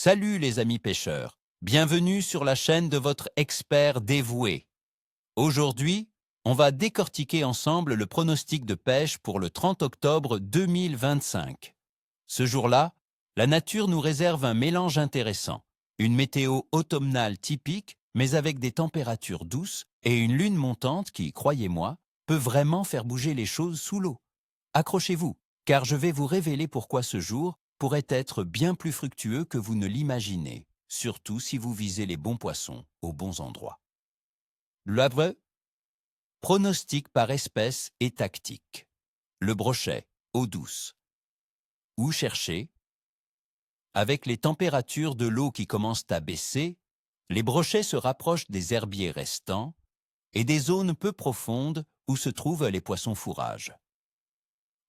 Salut les amis pêcheurs, bienvenue sur la chaîne de votre expert dévoué. Aujourd'hui, on va décortiquer ensemble le pronostic de pêche pour le 30 octobre 2025. Ce jour-là, la nature nous réserve un mélange intéressant, une météo automnale typique, mais avec des températures douces et une lune montante qui, croyez-moi, peut vraiment faire bouger les choses sous l'eau. Accrochez-vous, car je vais vous révéler pourquoi ce jour pourrait être bien plus fructueux que vous ne l'imaginez, surtout si vous visez les bons poissons aux bons endroits. Le pronostic par espèce et tactique. Le brochet, eau douce. Où chercher? Avec les températures de l'eau qui commencent à baisser, les brochets se rapprochent des herbiers restants et des zones peu profondes où se trouvent les poissons fourrages.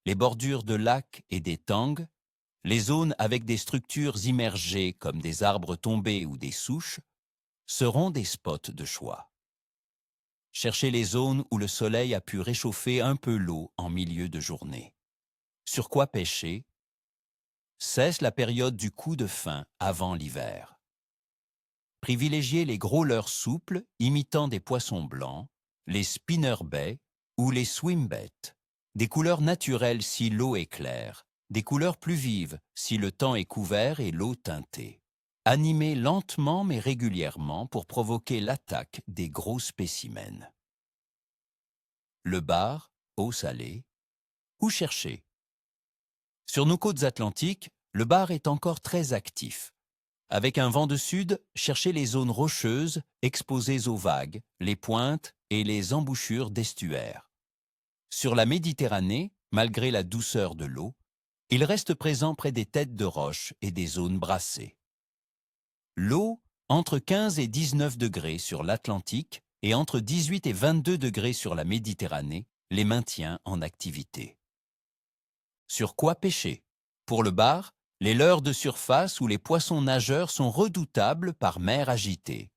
Les bordures de lacs et d'étangs, les zones avec des structures immergées comme des arbres tombés ou des souches, seront des spots de choix. Cherchez les zones où le soleil a pu réchauffer un peu l'eau en milieu de journée. Sur quoi pêcher? Cesse la période du coup de faim avant l'hiver. Privilégiez les gros leurres souples imitant des poissons blancs, les spinnerbaits ou les swimbaits, des couleurs naturelles si l'eau est claire, des couleurs plus vives si le temps est couvert et l'eau teintée. Animez lentement mais régulièrement pour provoquer l'attaque des gros spécimens. Le bar, eau salée. Où chercher? Sur nos côtes atlantiques, le bar est encore très actif. Avec un vent de sud, cherchez les zones rocheuses exposées aux vagues, les pointes et les embouchures d'estuaires. Sur la Méditerranée, malgré la douceur de l'eau, il reste présent près des têtes de roche et des zones brassées. L'eau, entre 15 et 19 degrés sur l'Atlantique et entre 18 et 22 degrés sur la Méditerranée, les maintient en activité. Sur quoi pêcher? Pour le bar, les leurres de surface ou les poissons nageurs sont redoutables par mer agitée.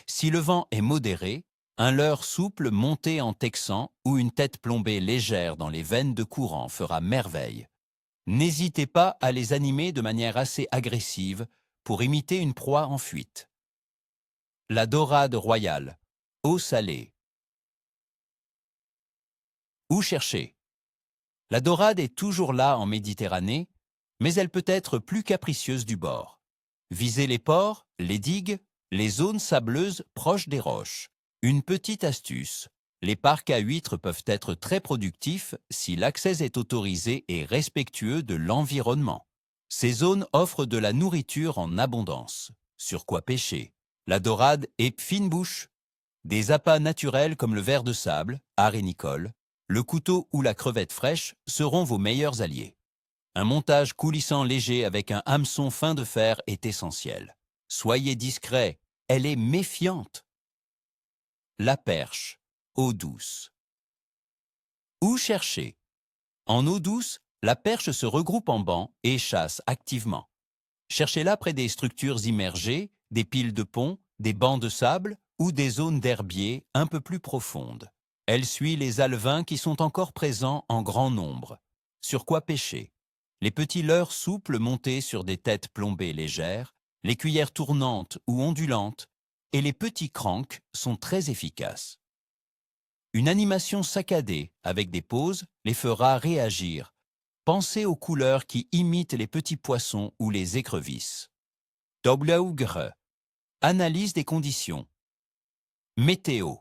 Si le vent est modéré, un leurre souple monté en texan ou une tête plombée légère dans les veines de courant fera merveille. N'hésitez pas à les animer de manière assez agressive pour imiter une proie en fuite. La dorade royale, eau salée. Où chercher? La dorade est toujours là en Méditerranée, mais elle peut être plus capricieuse du bord. Visez les ports, les digues, les zones sableuses proches des roches. Une petite astuce, les parcs à huîtres peuvent être très productifs si l'accès est autorisé et respectueux de l'environnement. Ces zones offrent de la nourriture en abondance. Sur quoi pêcher? La dorade est fine bouche. Des appâts naturels comme le ver de sable, arénicole, le couteau ou la crevette fraîche seront vos meilleurs alliés. Un montage coulissant léger avec un hameçon fin de fer est essentiel. Soyez discret, elle est méfiante. La perche, eau douce. Où chercher? En eau douce, la perche se regroupe en bancs et chasse activement. Cherchez-la près des structures immergées, des piles de ponts, des bancs de sable ou des zones d'herbiers un peu plus profondes. Elle suit les alevins qui sont encore présents en grand nombre. Sur quoi pêcher? Les petits leurres souples montés sur des têtes plombées légères, les cuillères tournantes ou ondulantes, et les petits cranks sont très efficaces. Une animation saccadée avec des pauses les fera réagir. Pensez aux couleurs qui imitent les petits poissons ou les écrevisses. Doblaugre. Analyse des conditions. Météo.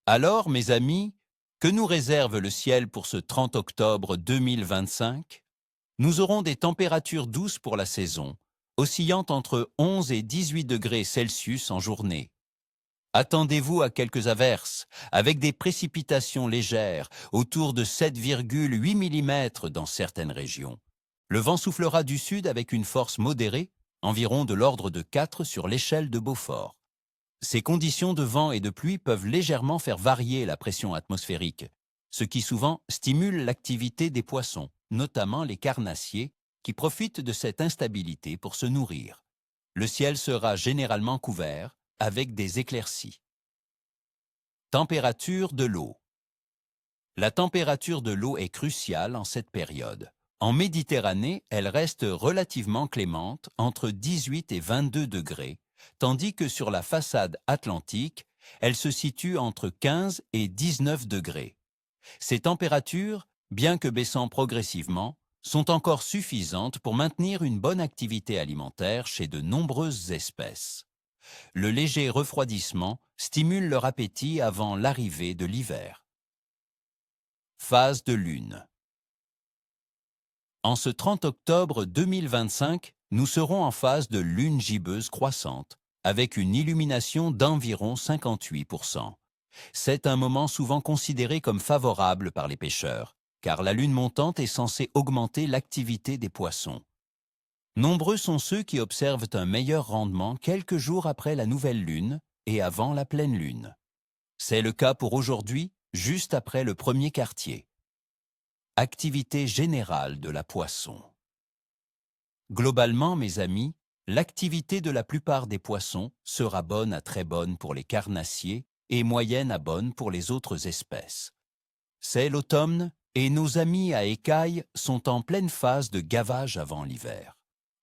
Alors, mes amis, que nous réserve le ciel pour ce 30 octobre 2025? Nous aurons des températures douces pour la saison, oscillant entre 11 et 18 degrés Celsius en journée. Attendez-vous à quelques averses, avec des précipitations légères, autour de 7,8 mm dans certaines régions. Le vent soufflera du sud avec une force modérée, environ de l'ordre de 4 sur l'échelle de Beaufort. Ces conditions de vent et de pluie peuvent légèrement faire varier la pression atmosphérique, ce qui souvent stimule l'activité des poissons, notamment les carnassiers, qui profitent de cette instabilité pour se nourrir. Le ciel sera généralement couvert, avec des éclaircies. Température de l'eau. La température de l'eau est cruciale en cette période. En Méditerranée, elle reste relativement clémente, entre 18 et 22 degrés, tandis que sur la façade atlantique, elle se situe entre 15 et 19 degrés. Ces températures, bien que baissant progressivement, sont encore suffisantes pour maintenir une bonne activité alimentaire chez de nombreuses espèces. Le léger refroidissement stimule leur appétit avant l'arrivée de l'hiver. Phase de lune. En ce 30 octobre 2025, nous serons en phase de lune gibbeuse croissante, avec une illumination d'environ 58%. C'est un moment souvent considéré comme favorable par les pêcheurs, car la lune montante est censée augmenter l'activité des poissons. Nombreux sont ceux qui observent un meilleur rendement quelques jours après la nouvelle lune et avant la pleine lune. C'est le cas pour aujourd'hui, juste après le premier quartier. Activité générale de la poisson. Globalement, mes amis, l'activité de la plupart des poissons sera bonne à très bonne pour les carnassiers et moyenne à bonne pour les autres espèces. C'est l'automne et nos amis à écailles sont en pleine phase de gavage avant l'hiver.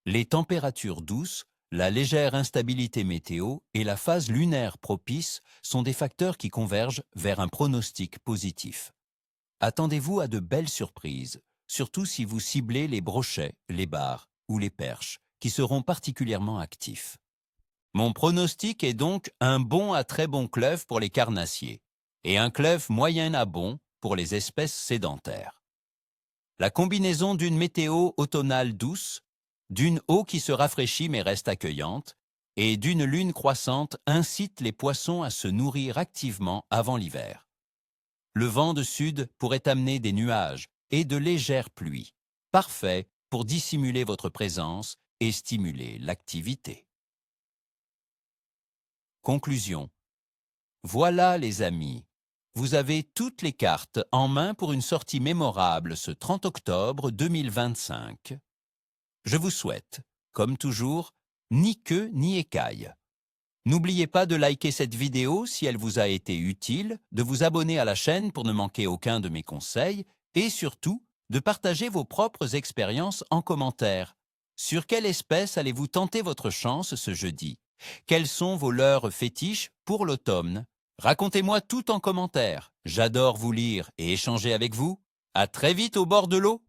Les températures douces, la légère instabilité météo et la phase lunaire propice sont des facteurs qui convergent vers un pronostic positif. Attendez-vous à de belles surprises, surtout si vous ciblez les brochets, les bars ou les perches, qui seront particulièrement actifs. Mon pronostic est donc un bon à très bon clef pour les carnassiers et un clef moyen à bon pour les espèces sédentaires. La combinaison d'une météo automnale douce, d'une eau qui se rafraîchit mais reste accueillante, et d'une lune croissante incite les poissons à se nourrir activement avant l'hiver. Le vent de sud pourrait amener des nuages et de légères pluies, parfait pour dissimuler votre présence et stimuler l'activité. Conclusion. Voilà les amis, vous avez toutes les cartes en main pour une sortie mémorable ce 30 octobre 2025. Je vous souhaite, comme toujours, ni queue ni écaille. N'oubliez pas de liker cette vidéo si elle vous a été utile, de vous abonner à la chaîne pour ne manquer aucun de mes conseils et surtout de partager vos propres expériences en commentaire. Sur quelle espèce allez-vous tenter votre chance ce jeudi? Quels sont vos leurres fétiches pour l'automne? Racontez-moi tout en commentaire. J'adore vous lire et échanger avec vous. À très vite au bord de l'eau.